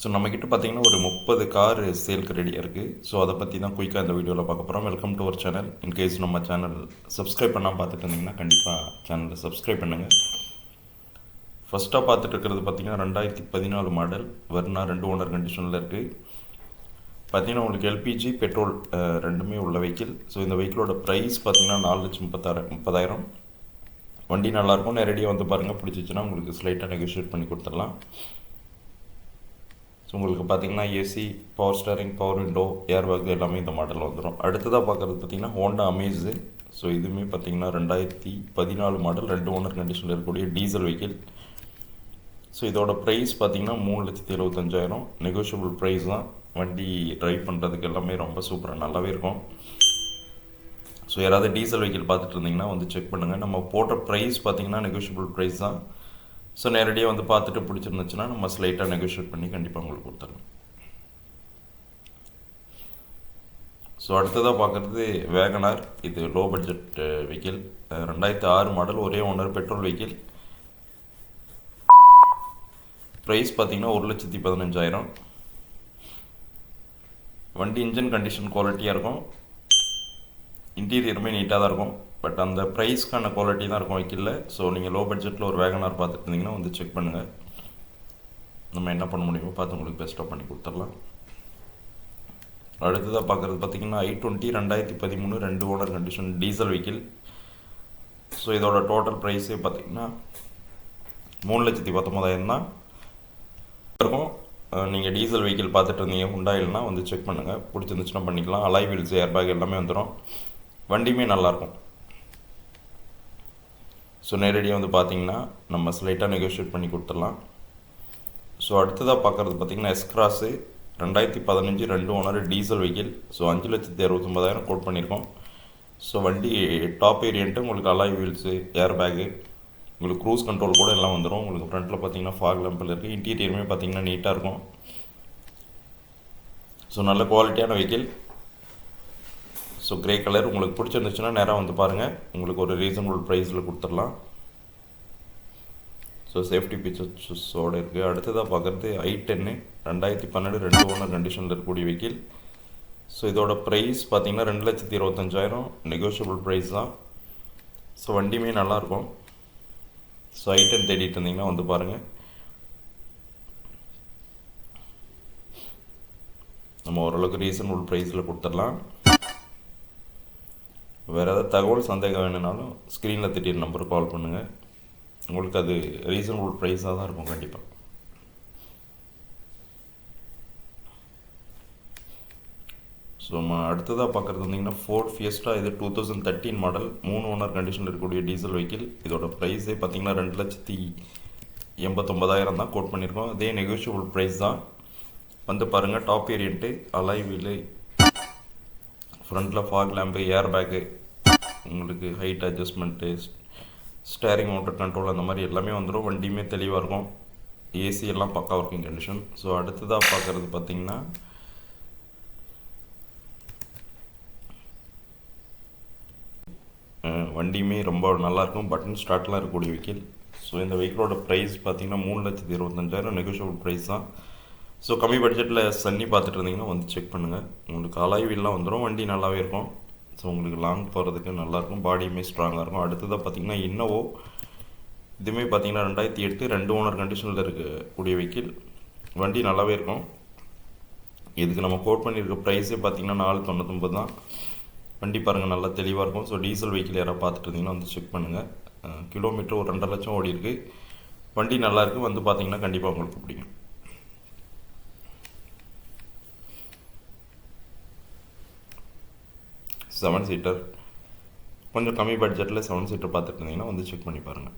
So நம்மக்கிட்ட பார்த்தீங்கன்னா ஒரு 30 கார் சேலுக்கு ரெடியாக இருக்குது. ஸோ அதை பற்றி தான் குயிக்காக இந்த வீடியோவில் பார்க்க போகிறோம். Welcome to our channel. In case நம்ம சேனல் சப்ஸ்கிரைப் பண்ணால் பார்த்துட்டு இருந்தீங்கன்னா கண்டிப்பாக சேனலை சப்ஸ்கிரைப் பண்ணுங்கள். ஃபஸ்ட்டாக பார்த்துட்டு இருக்கிறது பார்த்தீங்கன்னா 2014 மாடல் வர்னா 2 ஓனர் கண்டிஷனில் இருக்குது. பார்த்தீங்கன்னா உங்களுக்கு எல்பிஜி பெட்ரோல் ரெண்டுமே உள்ள வெஹிக்கிள். ஸோ இந்த வெஹிக்கிளோட ப்ரைஸ் பார்த்தீங்கன்னா 4,30,000. வண்டி நல்லாயிருக்கும். நேரடியாக வந்து பாருங்கள், பிடிச்சிச்சின்னா உங்களுக்கு ஸ்லைட்டாக நெகோஷியேட் பண்ணி கொடுத்துடலாம். ஸோ உங்களுக்கு பார்த்தீங்கன்னா AC, power steering, power window, air bag எல்லாமே இந்த மாடலில் வந்துடும். அடுத்ததாக பார்க்குறது பார்த்தீங்கன்னா ஹோண்டா அமேஸு. ஸோ இதுவுமே பார்த்தீங்கன்னா 2014 மாடல் 2 ஓனர் கண்டிஷனில் இருக்கக்கூடிய டீசல் வெஹிக்கிள். ஸோ இதோட ப்ரைஸ் பார்த்தீங்கன்னா 3,75,000. நெகோஷியபிள் ப்ரைஸ் தான். வண்டி ட்ரைவ் பண்ணுறதுக்கு எல்லாமே ரொம்ப சூப்பராக நல்லாவே இருக்கும். ஸோ யாராவது டீசல் வெஹிக்கிள் பார்த்துட்டு இருந்தீங்கன்னா வந்து செக் பண்ணுங்கள். நம்ம போட்ட ப்ரைஸ் பார்த்தீங்கன்னா நெகோஷியபிள் ப்ரைஸ் தான். ஸோ நேரடியாக வந்து பார்த்துட்டு பிடிச்சிருந்துச்சுன்னா நம்ம ஸ்லைட்டாக நெகோஷியேட் பண்ணி கண்டிப்பாக உங்களுக்கு கொடுத்துடலாம். ஸோ அடுத்ததாக பார்க்குறது வேகனார். இது லோ பட்ஜெட் வெஹிக்கிள். 2006 மாடல், ஒரே ஓனர், பெட்ரோல் வெஹிக்கிள். ப்ரைஸ் பார்த்தீங்கன்னா 1,15,000. வண்டி இன்ஜின் கண்டிஷன் குவாலிட்டியாக இருக்கும். இன்டீரியருமே நீட்டாக தான் இருக்கும். பட் அந்த ப்ரைஸ்க்கான குவாலிட்டி தான் இருக்கும் வெஹிக்கிளில். ஸோ நீங்கள் லோ பட்ஜெட்டில் ஒரு வேகனார் பார்த்துட்டு இருந்தீங்கன்னா வந்து செக் பண்ணுங்கள். நம்ம என்ன பண்ண முடியுமோ பார்த்து உங்களுக்கு பெஸ்ட்டாக பண்ணி கொடுத்துடலாம். அடுத்ததாக பார்க்குறது பார்த்திங்கன்னா i20 2013 2 owner condition diesel vehicle. So இதோட டோட்டல் ப்ரைஸே பார்த்திங்கன்னா 3,19,000 தான் இருக்கும். நீங்கள் டீசல் வெஹிக்கிள் பார்த்துட்டு இருந்தீங்க ஹுண்டாயில்னா வந்து செக் பண்ணுங்கள். பிடிச்சிருந்துச்சுன்னா பண்ணிக்கலாம். அலாய் வீல்ஸ், ஏர் பேக் எல்லாமே வந்துடும். வண்டியுமே நல்லாயிருக்கும். ஸோ நேரடியாக வந்து பார்த்திங்கன்னா நம்ம ஸ்லைட்டாக நெகோஷியேட் பண்ணி கொடுத்துடலாம். ஸோ அடுத்ததாக பார்க்குறது பார்த்திங்கன்னா S Cross 2015 2 owner diesel vehicle. So 5,69,000 quote பண்ணியிருக்கோம். ஸோ வண்டி டாப் வேரியண்ட்டு. உங்களுக்கு அலாய் வீல்ஸு, ஏர் பேக்கு, உங்களுக்கு க்ரூஸ் கண்ட்ரோல் கூட எல்லாம் வந்துடும். உங்களுக்கு ஃப்ரண்ட்டில் பார்த்தீங்கன்னா ஃபாக் லேம்பில் இருக்குது. இன்டீரியருமே பார்த்தீங்கன்னா நீட்டாக இருக்கும். ஸோ நல்ல குவாலிட்டியான வெஹிக்கிள். ஸோ கிரே கலர் உங்களுக்கு பிடிச்சிருந்துச்சுன்னா நேராக வந்து பாருங்கள். உங்களுக்கு ஒரு ரீசனபிள் ப்ரைஸில் கொடுத்துடலாம். ஸோ சேஃப்டி ஃபீச்சர்ஸோடு இருக்குது. அடுத்ததாக பார்க்குறது i10 2012 2 ஓனர் கண்டிஷனில் இருக்கக்கூடிய வெஹிக்கிள். ஸோ இதோட ப்ரைஸ் பார்த்தீங்கன்னா 2,25,000. நெகோஷியபிள் ப்ரைஸ் தான். ஸோ வண்டியுமே நல்லாயிருக்கும். ஸோ i10 தேடிட்டு இருந்தீங்கன்னா வந்து பாருங்கள். நம்ம ஓரளவுக்கு ரீசனபிள் ப்ரைஸில் கொடுத்துடலாம். வேறு ஏதாவது தகவல் சந்தேகம் வேணுனாலும் ஸ்க்ரீனில் திடீர் நம்பருக்கு கால் பண்ணுங்கள். உங்களுக்கு அது ரீசனபிள் ப்ரைஸாக தான் இருக்கும் கண்டிப்பாக. ஸோ நம்ம அடுத்ததாக பார்க்குறது வந்திங்கன்னா ஃபோர்ட் ஃபியஸ்டா. இது 2013 மாடல் 3 ஓனர் கண்டிஷனில் இருக்கக்கூடிய டீசல் வெஹிக்கிள். இதோட ப்ரைஸே பார்த்திங்கன்னா 2,89,000 தான் கோட் பண்ணியிருக்கோம். அதே நெகோஷியபிள் ப்ரைஸ் தான். வந்து பாருங்கள். டாப் வேரியண்ட்டு, அலாய் வீலு, ஃப்ரண்ட்டில் ஃபாக் லேம்பு, ஏர் பேக்கு, உங்களுக்கு height adjustment, steering motor control, அந்த மாதிரி எல்லாமே வந்துடும். வண்டியுமே தெளிவாக இருக்கும். ஏசி எல்லாம் பக்கா ஒர்க்கிங் கண்டிஷன். ஸோ அடுத்ததாக பார்க்குறது பார்த்திங்கன்னா வண்டியுமே ரொம்ப நல்லாயிருக்கும். பட்டன் ஸ்டார்ட்லாம் இருக்கக்கூடிய வெஹிக்கிள். ஸோ இந்த வெஹிக்கிளோட ப்ரைஸ் பார்த்திங்கன்னா 3,25,000. நெகோஷியபிள் ப்ரைஸ் தான். ஸோ கம்மி பட்ஜெட்டில் சன்னி பார்த்துட்டு இருந்தீங்கன்னா வந்து செக் பண்ணுங்கள். உங்களுக்கு அலாய் வீல்லாம் வந்துடும். வண்டி நல்லாவே இருக்கும். ஸோ உங்களுக்கு லாங் போகிறதுக்கு நல்லாயிருக்கும். பாடியுமே ஸ்ட்ராங்காக இருக்கும். அடுத்ததாக பார்த்திங்கன்னா இன்னோவோ. இதுவுமே பார்த்திங்கன்னா 2008 2 ஓனர் கண்டிஷனில் இருக்கக்கூடிய வெஹிக்கிள். வண்டி நல்லாவே இருக்கும். இதுக்கு நம்ம கோட் பண்ணியிருக்க ப்ரைஸே பார்த்திங்கன்னா 4,99 தான். வண்டி பாருங்கள் நல்லா தெளிவாக இருக்கும். ஸோ டீசல் வெஹிக்கிள் யாராவது பார்த்துட்டு இருந்தீங்கன்னா வந்து செக் பண்ணுங்கள். கிலோமீட்டர் ஒரு 2.5 லட்சம் ஓடி இருக்குது. வண்டி நல்லாயிருக்கு. வந்து பார்த்திங்கன்னா கண்டிப்பாக உங்களுக்கு பிடிக்கும். செவன் சீட்டர் கொஞ்சம் கம்மி பட்ஜெட்டில் 7 சீட்டர் பார்த்துட்டு இருந்தீங்கன்னா வந்து செக் பண்ணி பாருங்கள்.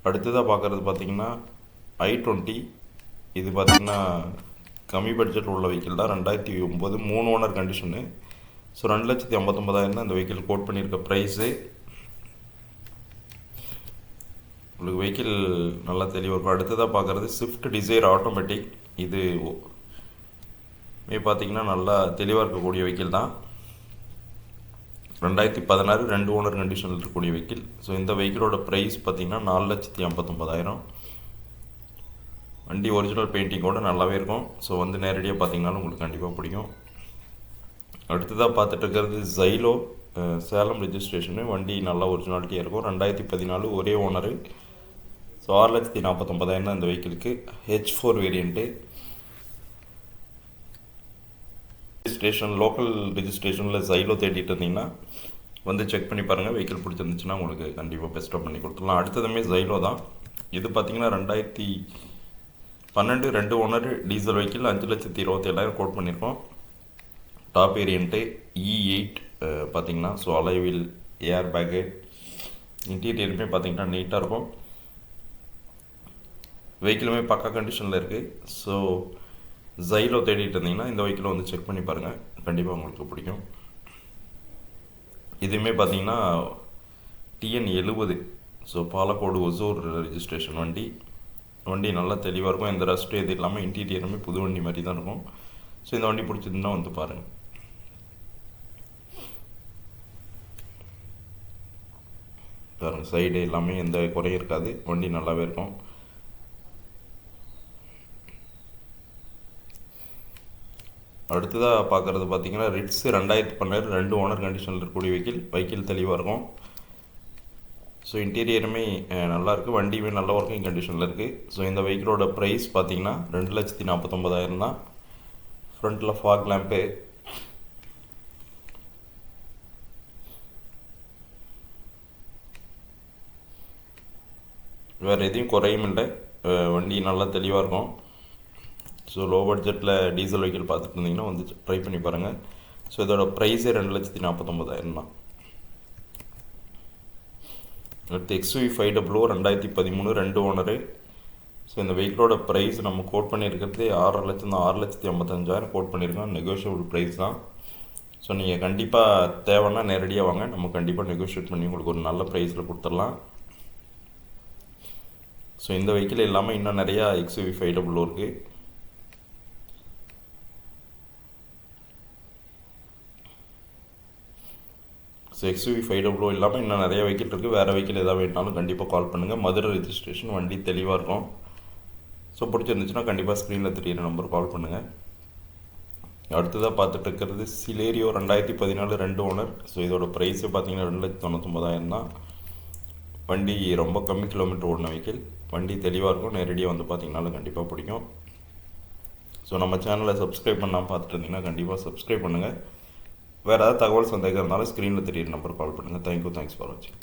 அடுத்ததாக பார்க்குறது பார்த்திங்கன்னா i20. இது பார்த்திங்கன்னா கம்மி பட்ஜெட்டில் உள்ள வெஹிக்கிள் தான். 2009 3 ஓனர் கண்டிஷனு. ஸோ 2,59,000 தான் இந்த வெஹிக்கிள் கோட் பண்ணியிருக்க ப்ரைஸு. உங்களுக்கு வெஹிக்கிள் நல்லா தெளிவாக இருக்கும். அடுத்ததாக பார்க்குறது ஸ்விஃப்ட் டிசைர் ஆட்டோமேட்டிக். இது பார்த்திங்கன்னா நல்லா தெளிவாக இருக்கக்கூடிய வெஹிக்கிள் தான். 2016 2 ஓனர் கண்டிஷனில் இருக்கக்கூடிய வெஹிக்கிள். ஸோ இந்த வெஹிக்கிளோட ப்ரைஸ் பார்த்திங்கன்னா 4,59,000. வண்டி ஒரிஜினல் பெயிண்டிங்கோடு நல்லாவே இருக்கும். ஸோ வந்து நேரடியாக பார்த்தீங்கன்னாலும் உங்களுக்கு கண்டிப்பாக பிடிக்கும். அடுத்ததாக பார்த்துட்டு இருக்கிறது ஜைலோ சேலம் ரெஜிஸ்ட்ரேஷனு. வண்டி நல்லா ஒரிஜினாலிட்டியாக இருக்கும். 2014 ஒரே ஓனரு. ஸோ 6,49,000 தான் இந்த வெஹிக்கிளுக்கு. H4 variant. ரெஜிஸ்ட்ரேஷன் லோக்கல் ரெஜிஸ்ட்ரேஷனில் ஜைலோ தேடிட்டு இருந்தீங்கன்னா வந்து செக் பண்ணி பாருங்கள். வெஹிக்கிள் பிடிச்சிருந்துச்சுன்னா உங்களுக்கு கண்டிப்பாக பெஸ்ட்டாக பண்ணி கொடுத்துடலாம். அடுத்ததுமே ஜைலோ தான். இது பார்த்திங்கன்னா 2012 2 ஓனர் டீசல் வெஹிக்கிள். 5,27,000 கோட் பண்ணியிருக்கோம். டாப் வேரியண்ட்டு E8 பார்த்திங்கன்னா. ஸோ அலைவில் ஏர் பேக்கு இன்டீரியருமே பார்த்திங்கன்னா நீட்டாக இருக்கும். வெஹிக்கிளுமே பக்கா கண்டிஷனில் இருக்குது. ஸோ ஜைலோ தேடிட்டு இருந்தீங்கன்னா இந்த வெஹிக்கிளை வந்து செக் பண்ணி பாருங்கள். கண்டிப்பாக உங்களுக்கு பிடிக்கும். இதுவுமே பார்த்தீங்கன்னா TN70. So Palacode Hosur registration வண்டி. வண்டி நல்லா தெளிவாக இருக்கும். எந்த ரஸ்ட்டும் எது இல்லாமல் இன்டீரியருமே புது வண்டி மாதிரி தான் இருக்கும். ஸோ இந்த வண்டி பிடிச்சிருந்தா வந்து பாருங்கள். பாருங்கள் சைடு எல்லாமே எந்த குறையும் இருக்காது. வண்டி நல்லாவே இருக்கும். அடுத்ததாக பார்க்குறது பார்த்திங்கன்னா ரிட்ஸ் 2012 2 ஓனர் கண்டிஷனில் இருக்கக்கூடிய வெஹிக்கிள் தெளிவாக இருக்கும். ஸோ இன்டீரியருமே நல்லாயிருக்கு. வண்டியுமே நல்ல ஒர்க்கிங் கண்டிஷனில் இருக்குது. ஸோ இந்த வெஹிக்கிளோட ப்ரைஸ் பார்த்திங்கன்னா 2,49,000 தான். ஃப்ரண்ட்டில் ஃபாக் லேம்ப்பு, வேறு எதையும் குறையும் இல்லை. வண்டி நல்லா தெளிவாக இருக்கும். ஸோ லோ பட்ஜெட்டில் டீசல் வெஹிக்கிள் பார்த்துட்டு இருந்தீங்கன்னா வந்து ட்ரை பண்ணி பாருங்கள். ஸோ இதோட ப்ரைஸே 2,49,000 தான். அடுத்து XUV 500 2013 2 ஓனரு. ஸோ இந்த வெஹிக்கிளோட ப்ரைஸ் நம்ம கோட் பண்ணியிருக்கிறது 6 லட்சம் தான். 6,55,000 கோட் பண்ணியிருக்கோம். நெகோஷியபிள் ப்ரைஸ் தான். ஸோ நீங்கள் கண்டிப்பாக தேவைன்னா நேரடியாக வாங்க. நம்ம கண்டிப்பாக நெகோஷியேட் பண்ணி உங்களுக்கு ஒரு நல்ல ப்ரைஸில் கொடுத்துடலாம். ஸோ இந்த வெஹிக்கிள் இல்லாமல் இன்னும் நிறையா XUV 500 இருக்குது. ஸோ XUV 500 இல்லாமல் இன்னும் நிறைய வெஹிக்கிள் இருக்குது. வேறு வெஹிக்கிள் எதாவது வேணாலும் கண்டிப்பாக கால் பண்ணுங்கள். மதுரை ரெஜிஸ்ட்ரேஷன் வண்டி தெளிவாக இருக்கும். ஸோ பிடிச்சிருந்துச்சுன்னா கண்டிப்பாக ஸ்க்ரீனில் தெரியிற நம்பர் கால் பண்ணுங்கள். அடுத்ததாக பார்த்துட்டு இருக்கிறது சிலேரியோ 2014 2 ஓனர். ஸோ இதோட ப்ரைஸு பார்த்தீங்கன்னா 2,99,000 தான். வண்டி ரொம்ப கம்மி கிலோமீட்டர் ஓடின வெஹிக்கிள். வண்டி தெளிவாக இருக்கும். நேரடியாக வந்து பார்த்தீங்கன்னாலும் கண்டிப்பாக பிடிக்கும். ஸோ நம்ம சேனலை சப்ஸ்கிரைப் பண்ணாமல் பார்த்துட்டு இருந்தீங்கன்னா கண்டிப்பாக சப்ஸ்கிரைப் பண்ணுங்கள். வேறு ஏதாவது தகவல் சந்தேகம் இருந்தாலும் ஸ்க்ரீனில் தெரியிற நம்பர் கால் பண்ணுங்கள். தேங்க்யூ. தேங்க்ஸ் ஃபார் வாட்சிங்.